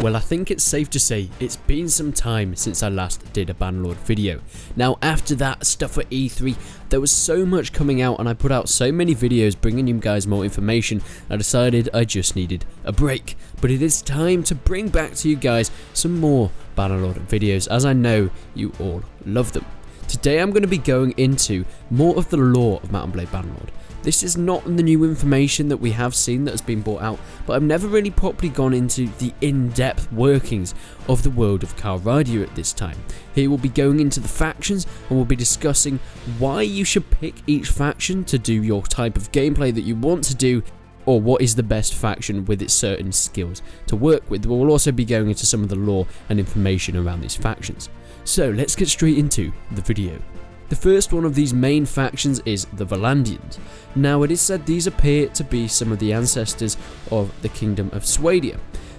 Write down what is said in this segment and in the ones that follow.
Well, I think it's safe to say it's been some time since I last did a Bannerlord video. Now, after that stuff for E3, there was so much coming out and I put out so many videos bringing you guys more information, I decided I just needed a break. But it is time to bring back to you guys some more Bannerlord videos, as I know you all love them. Today I'm going to be going into more of the lore of Mount & Blade Bannerlord. This is not the new information that we have seen that has been brought out, but I've never really properly gone into the in-depth workings of the world of Calradia at this time. Here we'll be going into the factions and we'll be discussing why you should pick each faction to do your type of gameplay that you want to do, or what is the best faction with its certain skills to work with. We'll also be going into some of the lore and information around these factions. So let's get straight into the video. The first one of these main factions is the Vil and Ians. Now it is said these appear to be some of the ancestors of the Kingdom of Swadia.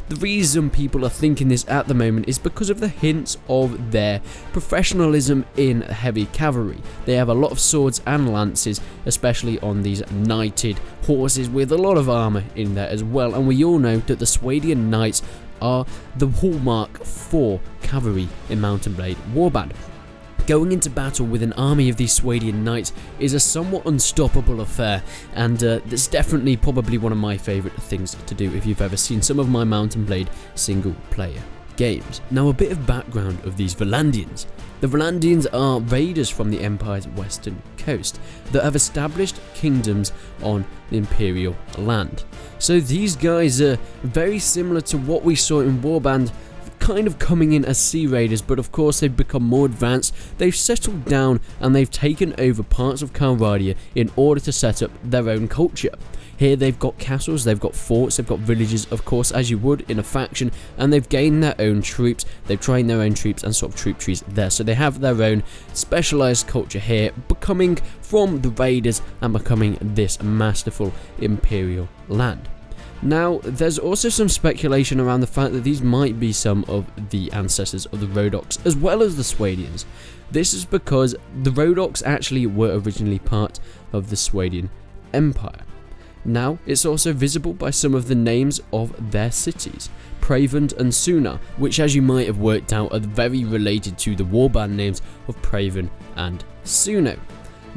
The reason people are thinking this at the moment is because of the hints of their professionalism in heavy cavalry. They have a lot of swords and lances, especially on these knighted horses with a lot of armour in there as well, and we all know that the Swadian Knights are the hallmark for cavalry in Mount & Blade Warband. Going into battle with an army of these Swadian Knights is a somewhat unstoppable affair, and that's definitely probably one of my favourite things to do if you've ever seen some of my Mount & Blade single player games. Now, a bit of background of these Vil and Ians. The Vil and Ians are raiders from the Empire's western coast that have established kingdoms on the Imperial land. So these guys are very similar to what we saw in Warband, kind of coming in as sea raiders, but of course they've become more advanced. They've settled down and they've taken over parts of Calradia in order to set up their own culture. Here they've got castles, they've got forts, they've got villages, of course, as you would in a faction, and they've gained their own troops, they've trained their own troops and sort of troop trees there. So they have their own specialised culture here, becoming from the raiders and becoming this masterful imperial land. Now, there's also some speculation around the fact that these might be some of the ancestors of the Rhodoks as well as the Swadians. This is because the Rhodoks actually were originally part of the Swadian Empire. Now, it's also visible by some of the names of their cities, Pravend and Suna, which, as you might have worked out, are very related to the warband names of Pravend and Suno.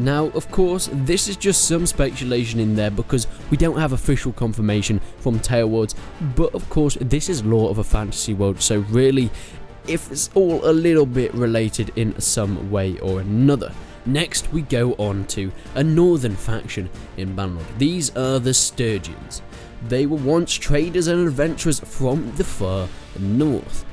Now, of course, this is just some speculation in there because we don't have official confirmation from Talewards, but of course this is lore of a fantasy world, so really, if it's all a little bit related in some way or another. Next, we go on to a northern faction in Bannerlord. These are the Sturgeons. They were once traders and adventurers from the far north.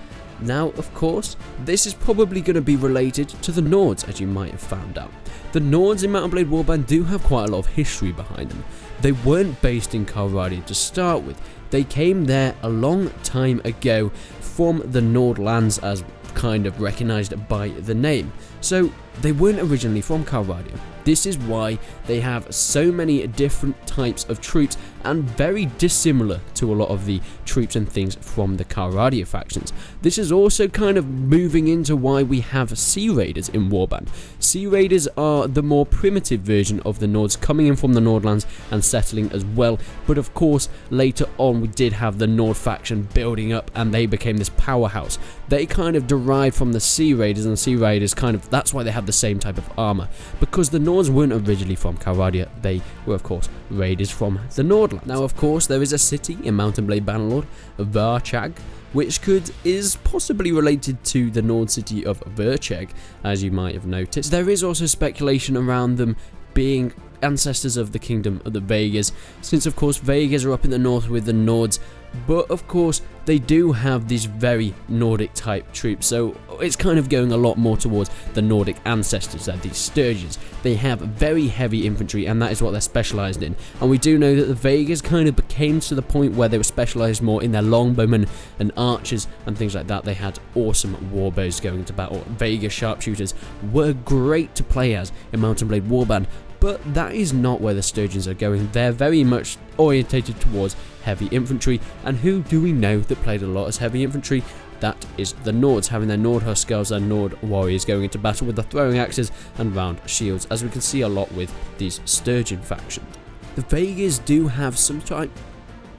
Now, of course, this is probably going to be related to the Nords, as you might have found out. The Nords in Mount & Blade Warband do have quite a lot of history behind them. They weren't based in Calradia to start with. They came there a long time ago from the Nord lands, as kind of recognised by the name. So they weren't originally from Calradia. This is why they have so many different types of troops and very dissimilar to a lot of the troops and things from the Calradia factions. This is also kind of moving into why we have Sea Raiders in Warband. Sea Raiders are the more primitive version of the Nords, coming in from the Nordlands and settling as well, but of course later on we did have the Nord faction building up and they became this powerhouse. They kind of derived from the Sea Raiders, and the Sea Raiders kind of, that's why they have the same type of armour, because the Nords weren't originally from Calradia, they were of course raiders from the Nordland. Now, of course, there is a city in Mount & Blade Bannerlord, Varchag, which is possibly related to the Nord city of Vercheg, as you might have noticed. There is also speculation around them being ancestors of the Kingdom of the Vegas, since of course Vegas are up in the north with the Nords, but of course they do have these very Nordic type troops, so it's kind of going a lot more towards the Nordic ancestors, these Sturgeons. They have very heavy infantry and that is what they're specialised in, and we do know that the Vegas kind of became to the point where they were specialised more in their longbowmen and archers and things like that. They had awesome warbows going into battle. Vegas sharpshooters were great to play as in Mount & Blade Warband, but that is not where the Sturgeons are going. They're very much orientated towards heavy infantry, and who do we know that played a lot as heavy infantry? That is the Nords, having their Nord Huskars and Nord warriors going into battle with the throwing axes and round shields, as we can see a lot with these Sturgeon factions. The Vegas do have some type.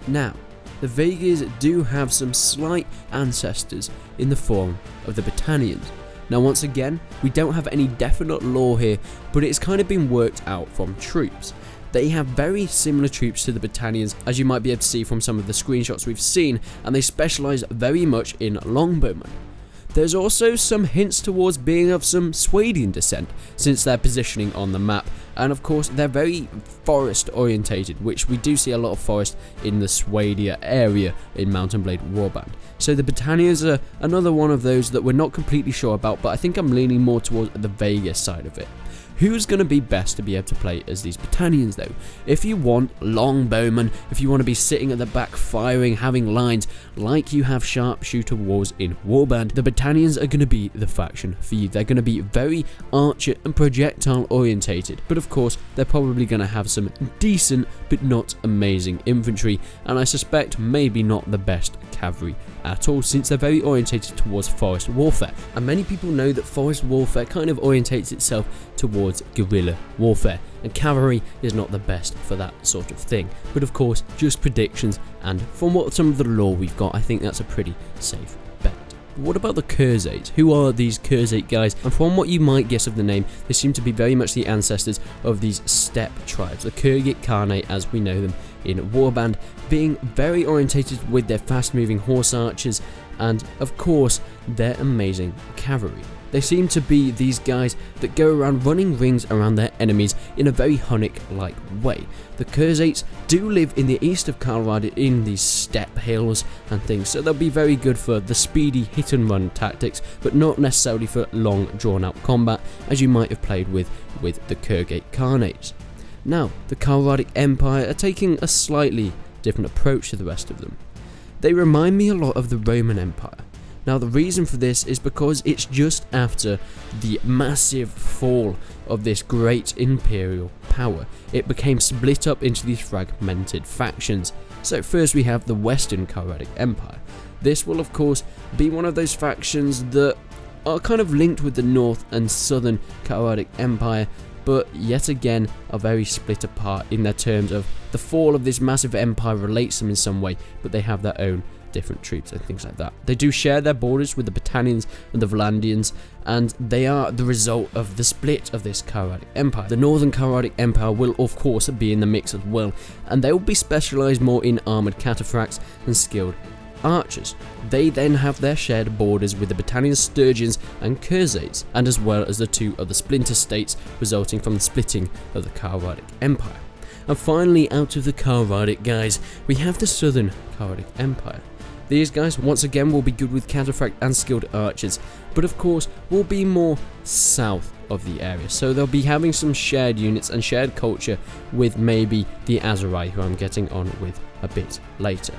Now, the Vegas do have some slight ancestors in the form of the Battanians. Now once again, we don't have any definite lore here, but it's kind of been worked out from troops. They have very similar troops to the Battanians, as you might be able to see from some of the screenshots we've seen, and they specialise very much in longbowmen. There's also some hints towards being of some Swadian descent, since their positioning on the map, and of course they're very forest orientated, which we do see a lot of forest in the Swadia area in Mount and Blade Warband. So the Battanians are another one of those that we're not completely sure about, but I think I'm leaning more towards the Vegas side of it. Who's going to be best to be able to play as these Battanians though? If you want longbowmen, if you want to be sitting at the back firing, having lines like you have sharpshooter wars in Warband, the Battanians are going to be the faction for you. They're going to be very archer and projectile orientated, but of course they're probably going to have some decent but not amazing infantry, and I suspect maybe not the best cavalry at all, since they're very orientated towards forest warfare, and many people know that forest warfare kind of orientates itself towards guerrilla warfare, and cavalry is not the best for that sort of thing. But of course, just predictions, and from what some of the lore we've got, I think that's a pretty safe bet. What about the Khazars? Who are these Khazar guys? And from what you might guess of the name, they seem to be very much the ancestors of these steppe tribes, the Qur'anic Khanate as we know them in Warband, being very orientated with their fast-moving horse archers and, of course, their amazing cavalry. They seem to be these guys that go around running rings around their enemies in a very Hunnic-like way. The Khazars do live in the east of Colorado in these steppe hills and things, so they'll be very good for the speedy hit-and-run tactics, but not necessarily for long, drawn-out combat, as you might have played with the Qur'anic Khanates. Now, the Coloradic Empire are taking a slightly different approach to the rest of them. They remind me a lot of the Roman Empire. Now the reason for this is because it's just after the massive fall of this great imperial power. It became split up into these fragmented factions. So first we have the Western Qur'anic Empire. This will of course be one of those factions that are kind of linked with the North and Southern Qur'anic Empire, but yet again are very split apart in their terms of the fall of this massive empire relates them in some way, but they have their own different troops and things like that. They do share their borders with the Battanians and the Vil and Ians, and they are the result of the split of this Qur'anic Empire. The Northern Qur'anic Empire will of course be in the mix as well, and they will be specialised more in armoured cataphracts and skilled archers. They then have their shared borders with the Battanian Sturgeons and Khazars, and as well as the two other splinter states resulting from the splitting of the Qur'anic Empire. And finally, out of the Qur'anic guys, we have the Southern Qur'anic Empire. These guys once again will be good with cataphract and skilled archers, but of course will be more south of the area, so they'll be having some shared units and shared culture with maybe the Azurai, who I'm getting on with a bit later.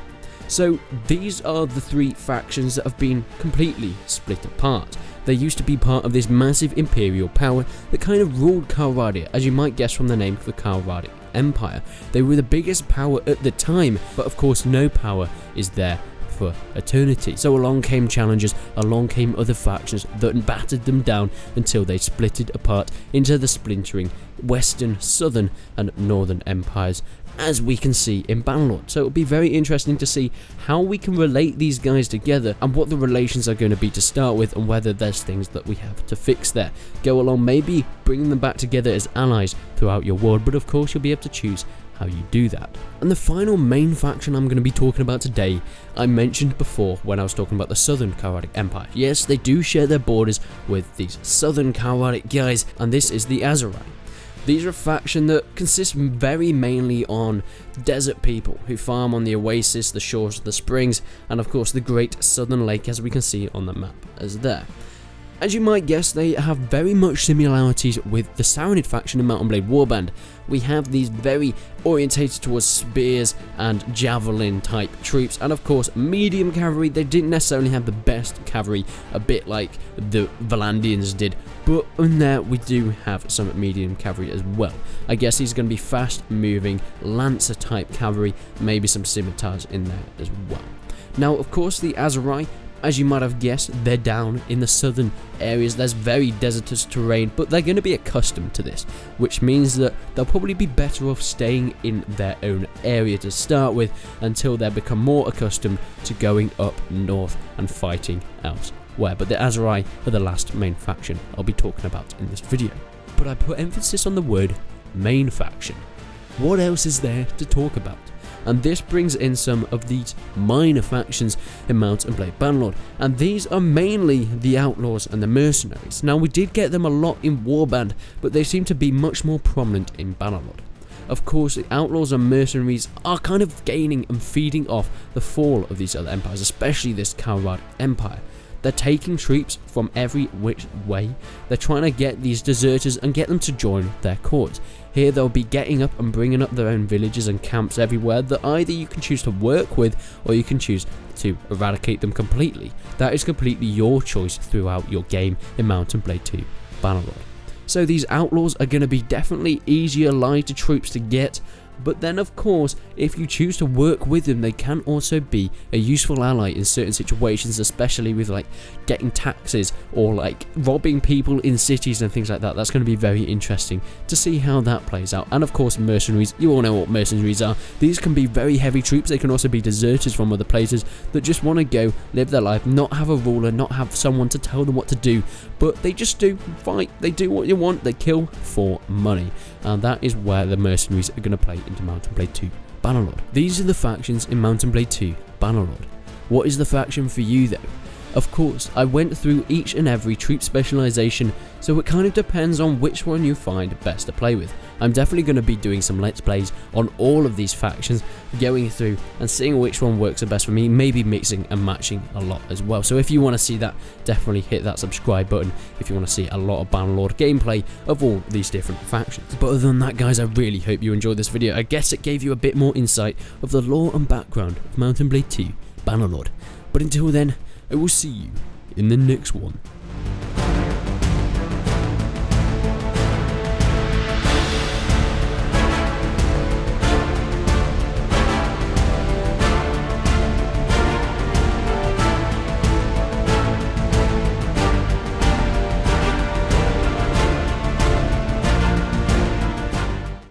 So these are the three factions that have been completely split apart. They used to be part of this massive imperial power that kind of ruled Colorado, as you might guess from the name of the Coloradic Empire. They were the biggest power at the time, but of course no power is there for eternity. So along came challengers, along came other factions that battered them down until they splitted apart into the splintering Western, Southern and Northern empires, as we can see in Bannerlord. So it'll be very interesting to see how we can relate these guys together and what the relations are going to be to start with, and whether there's things that we have to fix there. Go along, maybe bringing them back together as allies throughout your world, but of course you'll be able to choose how you do that. And the final main faction I'm going to be talking about today, I mentioned before when I was talking about the Southern Qur'anic Empire. Yes, they do share their borders with these Southern Qur'anic guys, and this is the Azurai. These are a faction that consists very mainly on desert people who farm on the oasis, the shores of the springs, and of course the Great Southern Lake, as we can see on the map as there. As you might guess, they have very much similarities with the Saranid faction in Mount and Blade Warband. We have these very orientated towards spears and javelin type troops, and of course medium cavalry. They didn't necessarily have the best cavalry, a bit like the Vil and Ians did, but in there we do have some medium cavalry as well. I guess these are going to be fast moving lancer type cavalry, maybe some scimitars in there as well. Now of course the Azurai As you might have guessed, they're down in the southern areas. There's very desertous terrain, but they're going to be accustomed to this, which means that they'll probably be better off staying in their own area to start with until they become more accustomed to going up north and fighting elsewhere. But the Aserai are the last main faction I'll be talking about in this video. But I put emphasis on the word main faction. What else is there to talk about? And this brings in some of these minor factions in Mount and Blade Bannerlord, and these are mainly the Outlaws and the Mercenaries. Now, we did get them a lot in Warband, but they seem to be much more prominent in Bannerlord. Of course, the Outlaws and Mercenaries are kind of gaining and feeding off the fall of these other empires, especially this Kalrad Empire. They're taking troops from every which way. They're trying to get these deserters and get them to join their cause. Here they'll be getting up and bringing up their own villages and camps everywhere that either you can choose to work with or you can choose to eradicate them completely. That is completely your choice throughout your game in Mount and Blade 2 Bannerlord. So these Outlaws are going to be definitely easier lighter troops to get. But then, of course, if you choose to work with them, they can also be a useful ally in certain situations, especially with like getting taxes or like robbing people in cities and things like that. That's going to be very interesting to see how that plays out. And of course, mercenaries, you all know what mercenaries are. These can be very heavy troops. They can also be deserters from other places that just want to go live their life, not have a ruler, not have someone to tell them what to do, but they just do fight. They do what you want. They kill for money. And that is where the mercenaries are going to play into Mount and Blade 2 Bannerlord. These are the factions in Mount and Blade 2 Bannerlord. What is the faction for you though? Of course, I went through each and every troop specialization, so it kind of depends on which one you find best to play with. I'm definitely going to be doing some let's plays on all of these factions, going through and seeing which one works the best for me, maybe mixing and matching a lot as well. So if you want to see that, definitely hit that subscribe button if you want to see a lot of Bannerlord gameplay of all these different factions. But other than that, guys, I really hope you enjoyed this video. I guess it gave you a bit more insight of the lore and background of Mount and Blade 2 Bannerlord. But until then, I will see you in the next one.